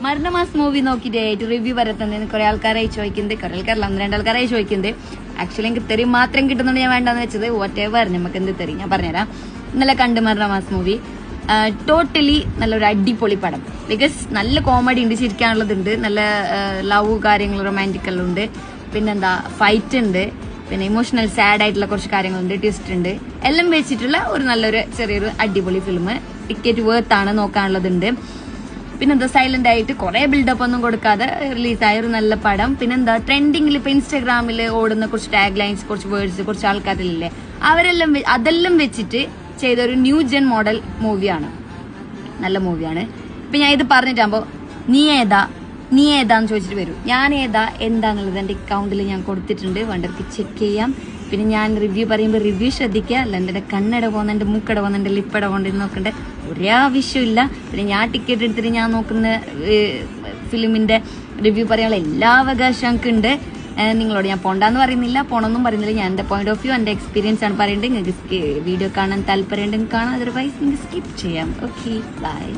Maranamass movie നോക്കിയിട്ട് review വരത്തുന്നതിന് കുറെ ആൾക്കാരായി ചോദിക്കുന്നത്, കുറെ ആൾക്കാരല്ല, 1-2 ആൾക്കാരായി ചോദിക്കുന്നത്. ആക്ച്വലി എനിക്ക് തെറി മാത്രം കിട്ടുന്നുണ്ട്, ഞാൻ വേണ്ടെന്ന് വെച്ചത്. വോട്ടെവർ നമുക്ക് എന്ത് തെറി ഞാൻ പറഞ്ഞുതരാം. ഇന്നലെ കണ്ട് മരണമാസ് മൂവി ടോട്ടലി നല്ലൊരു അടിപൊളി പടം. ബിക്കോസ് നല്ല കോമഡി ഉണ്ട്, ചിരിക്കാനുള്ളതുണ്ട്, നല്ല ലവ് കാര്യങ്ങൾ റൊമാൻറ്റിക് എല്ലാം ഉണ്ട്, പിന്നെന്താ ഫൈറ്റ് ഉണ്ട്, പിന്നെ ഇമോഷണൽ സാഡ് ആയിട്ടുള്ള കുറച്ച് കാര്യങ്ങളുണ്ട്, ട്വിസ്റ്റ് ഉണ്ട്, എല്ലാം വെച്ചിട്ടുള്ള ഒരു നല്ലൊരു ചെറിയൊരു അടിപൊളി ഫിലിം. ടിക്കറ്റ് വേർത്ത് ആണ്, നോക്കാനുള്ളതുണ്ട്. പിന്നെന്താ സൈലന്റ് ആയിട്ട് കുറെ ബിൽഡപ്പ് ഒന്നും കൊടുക്കാതെ റിലീസായ ഒരു നല്ല പടം. പിന്നെന്താ ട്രെൻഡിങ്ങിൽ ഇപ്പൊ ഇൻസ്റ്റാഗ്രാമിൽ ഓടുന്ന കുറച്ച് ടാഗ് ലൈൻസ്, കുറച്ച് വേർഡ്സ്, കുറച്ച് ആൾക്കാരില്ലേ, അതെല്ലാം വെച്ചിട്ട് ചെയ്ത ഒരു ന്യൂ ജെൻ മോഡൽ മൂവിയാണ്. നല്ല മൂവിയാണ്. ഇപ്പൊ ഞാൻ ഇത് പറഞ്ഞിട്ടാകുമ്പോ നീ ഏതാന്ന് ചോദിച്ചിട്ട് വരും. ഞാൻ എന്താന്നുള്ളത് എന്റെ അക്കൗണ്ടിൽ ഞാൻ കൊടുത്തിട്ടുണ്ട്, വേണ്ടവർക്ക് ചെക്ക് ചെയ്യാം. പിന്നെ ഞാൻ റിവ്യൂ പറയുമ്പോൾ റിവ്യൂ ശ്രദ്ധിക്കുക, അല്ല എന്റെ കണ്ണട പോകുന്ന, എന്റെ മൂക്കട പോകുന്ന, എന്റെ ലിപ്പട പോകുന്ന നോക്കണ്ടേ ഒരാവശ്യമില്ല. പിന്നെ ഞാൻ ടിക്കറ്റ് എടുത്തിട്ട് ഞാൻ നോക്കുന്ന ഫിലിമിന്റെ റിവ്യൂ പറയാനുള്ള എല്ലാ അവകാശം എനിക്കുണ്ട്. നിങ്ങളോട് ഞാൻ പോണ്ടെന്ന് പറയുന്നില്ല, പോണമെന്നും പറയുന്നില്ല. ഞാൻ എന്റെ പോയിന്റ് ഓഫ് വ്യൂ, എന്റെ എക്സ്പീരിയൻസ് ആണ് പറയുന്നത്. നിങ്ങൾക്ക് വീഡിയോ കാണാൻ താല്പര്യം ഉണ്ടെങ്കിൽ കാണാം, അതർവൈസ് നിങ്ങൾക്ക് സ്കിപ്പ് ചെയ്യാം. Okay, by.